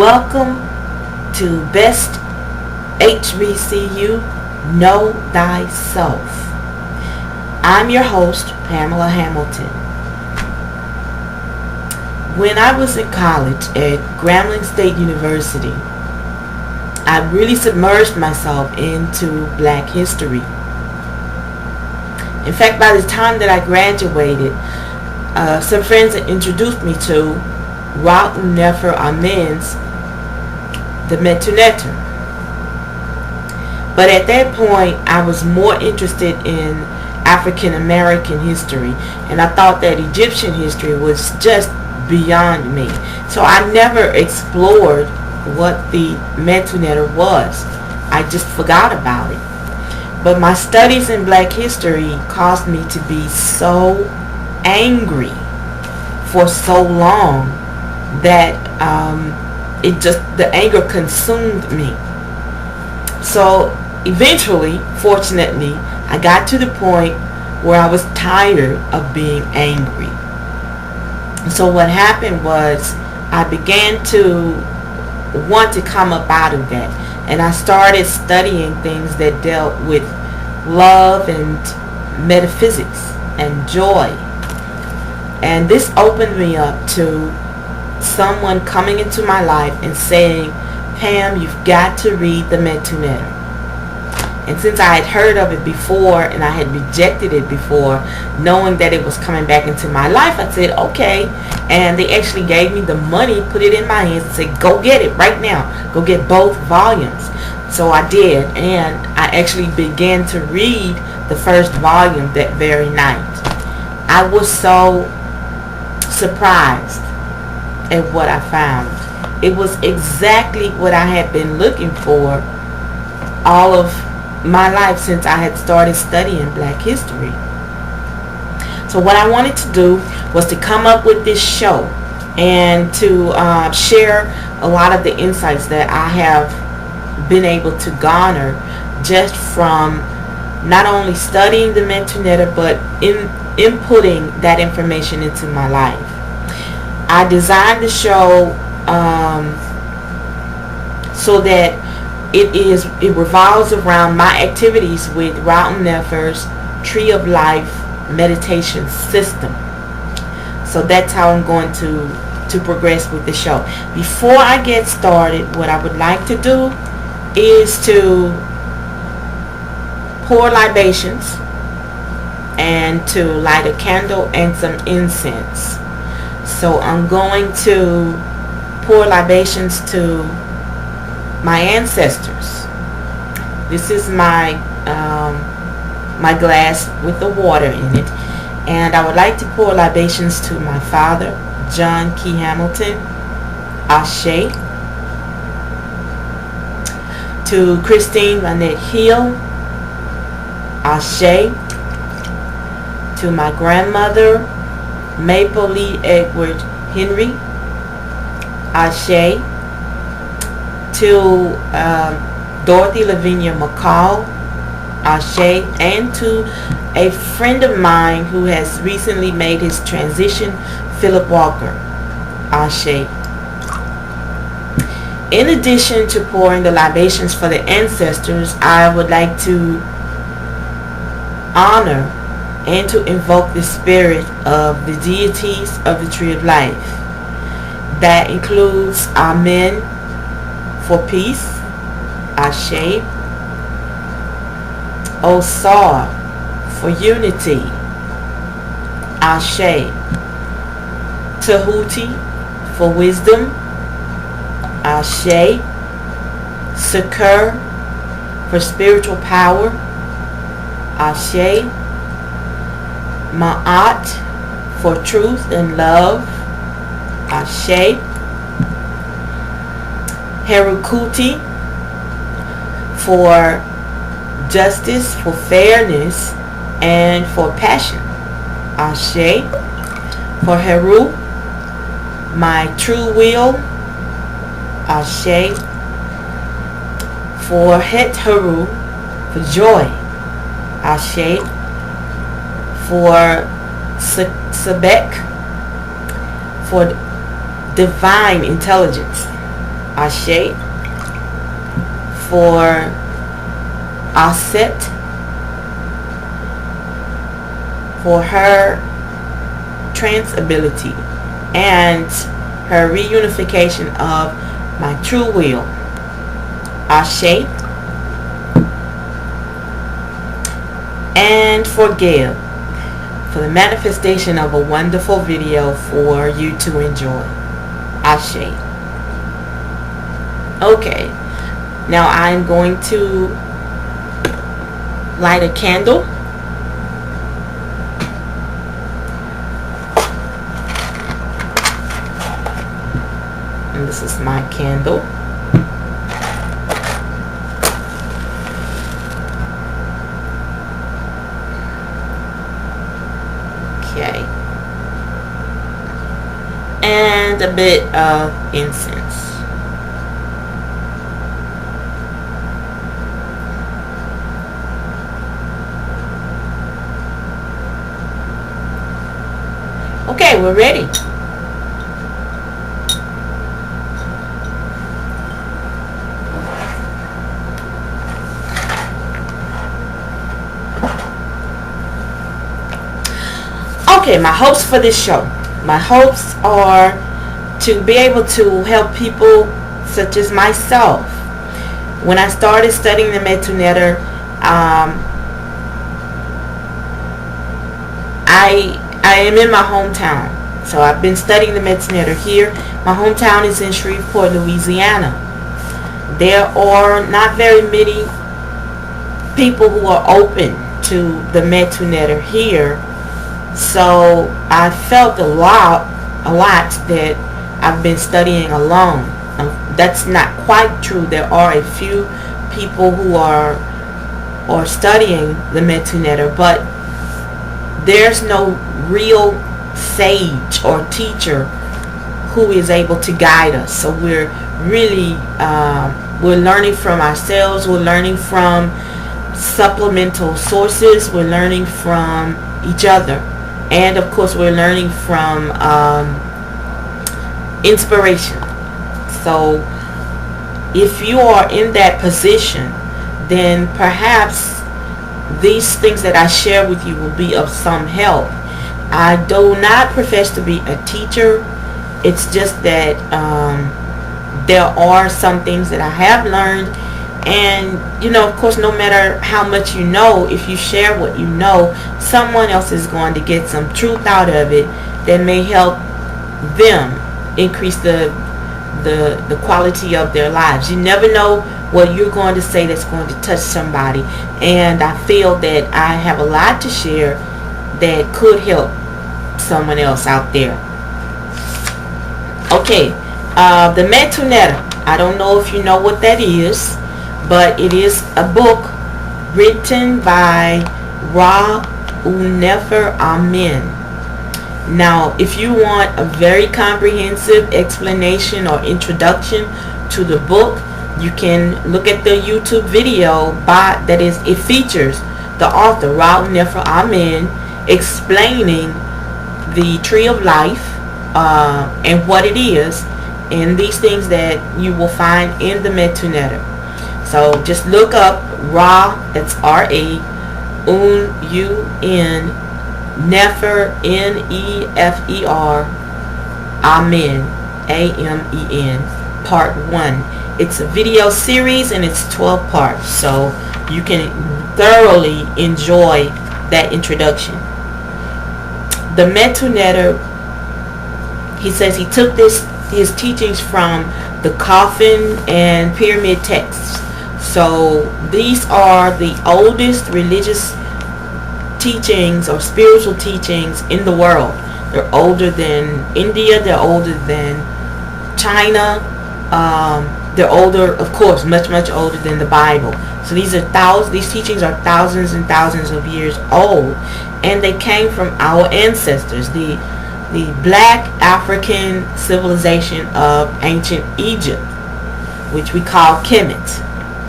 Welcome to Best HBCU Know Thyself. I'm your host, Pamela Hamilton. When I was in college at Grambling State University, I really submerged myself into Black history. In fact, by the time that I graduated, some friends had introduced me to Metu Neter the Metu Neter. But at that point, I was more interested in African American history, and I thought that Egyptian history was just beyond me. So I never explored what the Metu Neter was. I just forgot about it. But my studies in Black history caused me to be so angry for so long that the anger consumed me. So eventually, fortunately, I got to the point where I was tired of being angry. So what happened was I began to want to come up out of that, and I started studying things that dealt with love and metaphysics and joy. And this opened me up to someone coming into my life and saying, Pam, you've got to read the Metu Neter. And since I had heard of it before and I had rejected it before, knowing that it was coming back into my life, I said, okay. And they actually gave me the money, put it in my hands, and said, go get it right now. Go get both volumes. So I did, and I actually began to read the first volume that very night. I was so surprised at what I found. It was exactly what I had been looking for all of my life since I had started studying Black history. So what I wanted to do was to come up with this show and to share a lot of the insights that I have been able to garner just from not only studying the Metu Neter, but inputting that information into my life. I designed the show so that it revolves around my activities with Metu Neter's Tree of Life meditation system. So that's how I'm going to progress with the show. Before I get started, what I would like to do is to pour libations and to light a candle and some incense. So I'm going to pour libations to my ancestors. This is my my glass with the water in it, and I would like to pour libations to my father, John Key Hamilton, Ashe, to Christine Lynette Hill, Ashe, to my grandmother, Maple Lee Edward Henry, Ashe, to Dorothy Lavinia McCall, Ashe, and to a friend of mine who has recently made his transition, Philip Walker, Ashe. In addition to pouring the libations for the ancestors, I would like to honor and to invoke the spirit of the deities of the Tree of Life. That includes Amen for peace, Ashe, Osar for unity, Ashe, Tahuti for wisdom, Ashe, Sekur for spiritual power, Ashe, Ma'at for truth and love, Ashe, Herukuti for justice, for fairness, and for passion, Ashe, for Heru, my true will, Ashe, for Het Heru, for joy, Ashe, for Sebek, for divine intelligence, Ashe for Aset, for her trans ability and her reunification of my true will. Ashe. And for Gail, for the manifestation of a wonderful video for you to enjoy. Ashe. Okay, now I'm going to light a candle. And this is my candle. Okay. And a bit of incense. Okay, we're ready. Okay, my hopes for this show. My hopes are to be able to help people such as myself. When I started studying the Metu Neter, I am in my hometown. So I've been studying the Metu Neter here. My hometown is in Shreveport, Louisiana. There are not very many people who are open to the Metu Neter here. So I felt a lot that I've been studying alone. That's not quite true. There are a few people who are studying the Metu Neter, but there's no real sage or teacher who is able to guide us. So we're really we're learning from ourselves. We're learning from supplemental sources. We're learning from each other. And of course we're learning from inspiration. So if you are in that position, then perhaps these things that I share with you will be of some help. I do not profess to be a teacher. It's just that there are some things that I have learned. And, you know, of course, no matter how much you know, if you share what you know, someone else is going to get some truth out of it that may help them increase the quality of their lives. You never know what you're going to say that's going to touch somebody. And I feel that I have a lot to share that could help someone else out there. Okay, the Metu Neter. I don't know if you know what that is, but it is a book written by Nefer Amen. Now, if you want a very comprehensive explanation or introduction to the book, you can look at the YouTube video it features the author Nefer Amen explaining the tree of life and what it is, and these things that you will find in the Metu Neter. So just look up that's R-A, Un-U-N, Nefer, N-E-F-E-R, Amen, A-M-E-N, part 1. It's a video series and it's 12 parts, so you can thoroughly enjoy that introduction. The Metu Neter, he says he took his teachings from the coffin and pyramid texts. So these are the oldest religious teachings or spiritual teachings in the world. They're older than India. They're older than China. They're older, of course, much older than the Bible. So these teachings are thousands and thousands of years old, and they came from our ancestors, the black African civilization of ancient Egypt, which we call Kemet.